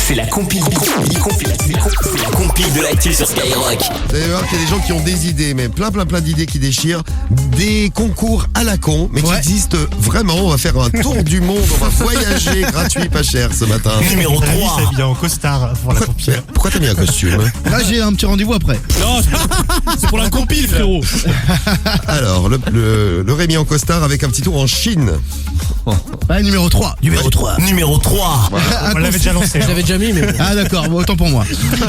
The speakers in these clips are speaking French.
C'est la compile de l'actu sur Skyrock. Vous allez voir qu'il y a des gens qui ont des idées, mais plein d'idées qui déchirent. Des concours à la con, mais qui existent vraiment. On va faire un tour du monde, on va voyager gratuit, pas cher ce matin. Numéro 3. Il s'habille en costard pour la compile. Pourquoi t'as mis un costume? Là, j'ai un petit rendez-vous après. Non, c'est pour la compile, frérot. Alors, le Rémi en costard avec un petit tour en Chine. Ouais, numéro 3. Numéro 3. On l'avait déjà lancé. Je l'avais déjà mis, mais bon. Ah d'accord, bon, autant pour moi.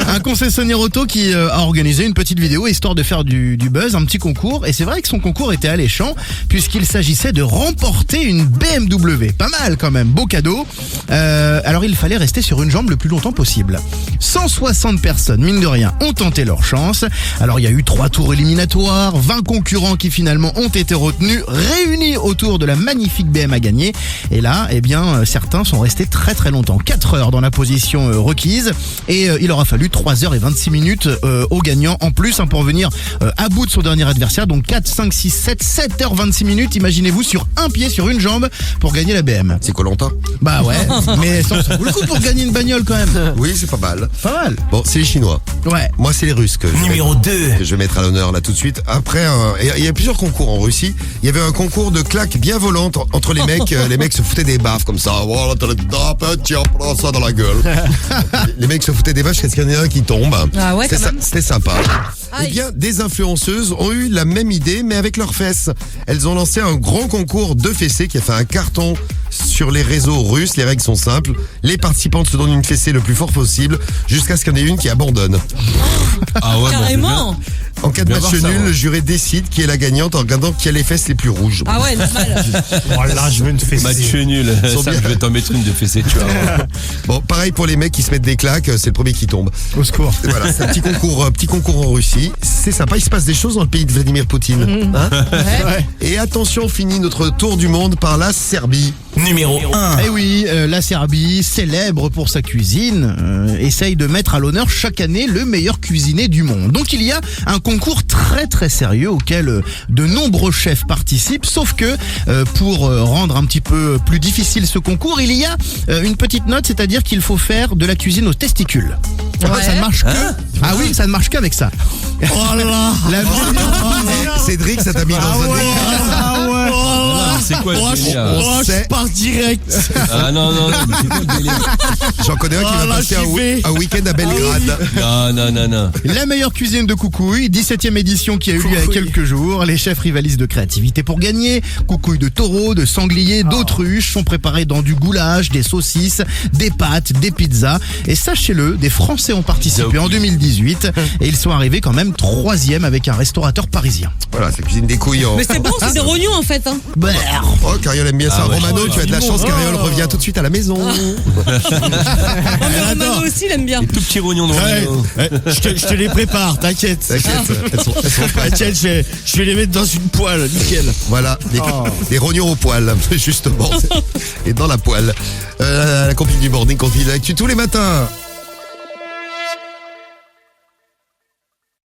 Un concessionnaire auto qui a organisé une petite vidéo histoire de faire du buzz, un petit concours. Et c'est vrai que son concours était alléchant puisqu'il s'agissait de remporter une BMW. Pas mal quand même, beau cadeau. Alors il fallait rester sur une jambe le plus longtemps possible. 160 personnes, mine de rien, ont tenté leur chance. Alors il y a eu 3 tours éliminatoires, 20 concurrents qui finalement ont été retenus, réunis autour de la magnifique BM à gagner. Et là, eh bien, certains sont restés très longtemps, 4 heures dans la position requise. Et il aura fallu 3 heures et 26 minutes aux gagnants en plus pour venir à bout de son dernier adversaire. Donc 4, 5, 6, 7 heures 26 minutes, imaginez-vous, sur un pied, sur une jambe, pour gagner la BM. C'est Koh-Lanta? Bah ouais, mais ça vaut le coup pour gagner une bagnole quand même. Oui, c'est pas mal. Pas mal. Bon, c'est les Chinois. Ouais. Moi, c'est les Russes que Numéro 2. je vais mettre à l'honneur là tout de suite. Après, il y a plusieurs concours en Russie. Il y avait un concours de claques bien volantes entre les mecs. Les mecs se foutaient des baffes comme ça. Voilà, tiens, prends ça dans la gueule. Les mecs se foutaient des baffes jusqu'à ce qu'il y en ait un qui tombe. Ah ouais, quand même. C'était sympa. Aïe. Eh bien, des influenceuses ont eu la même idée, mais avec leurs fesses. Elles ont lancé un grand concours de fessées qui a fait un carton sur les réseaux russes. Les règles sont simples. Les participantes se donnent une fessée le plus fort possible jusqu'à ce qu'il y en ait une qui abandonne. Ah ouais, Carrément. En cas de Bien match voir ça, nul, ouais. le jury décide qui est la gagnante en regardant qui a les fesses les plus rouges. Ah ouais, normal. Oh là, je veux une fessée. Match nul, sont ça bien. je vais t'en mettre une de fessée, tu vois. Bon, pareil pour les mecs qui se mettent des claques, c'est le premier qui tombe. Au secours. Et voilà, c'est un petit concours en Russie. C'est sympa, il se passe des choses dans le pays de Vladimir Poutine. Hein? Ouais. Et attention, on finit notre tour du monde par la Serbie. Numéro 1. Eh oui, la Serbie, célèbre pour sa cuisine, essaye de mettre à l'honneur chaque année le meilleur cuisinier du monde. Donc il y a un concours très sérieux auquel de nombreux chefs participent, sauf que pour rendre un petit peu plus difficile ce concours, il y a une petite note, c'est-à-dire qu'il faut faire de la cuisine aux testicules. Ouais. Ça ne marche que... Ah oui, ça ne marche qu'avec ça. Oh là. Cédric, ça t'a mis dans un C'est quoi ce délire? Oh, je pars direct. Ah non, mais c'est quoi le délire? J'en connais un qui Oh va là, passer j'y vais. un week-end à Belgrade. Non. La meilleure cuisine de Coucouille, 17e édition qui a eu lieu il y a quelques jours. Les chefs rivalisent de créativité pour gagner. Coucouilles de taureau, de sanglier, d'autruche sont préparées dans du goulash, des saucisses, des pâtes, des pizzas. Et sachez-le, des Français ont participé en 2018 et ils sont arrivés quand même 3e avec un restaurateur parisien. Voilà, ça cuisine des couilles en... Mais c'est bon, c'est des rognons en fait. Hein. Oh, Cariole aime bien ça. Ah ouais. Romano, tu as de la chance, Cariole revient tout de suite à la maison. Mais Romano aussi, il aime bien. Tout petit rognon de Romano. Je te les prépare, t'inquiète. T'inquiète, elles sont prêtes. T'inquiète, je vais les mettre dans une poêle, nickel. Voilà, des rognons au poil, justement. Et dans la poêle. La compil du morning continue l'actu tous les matins.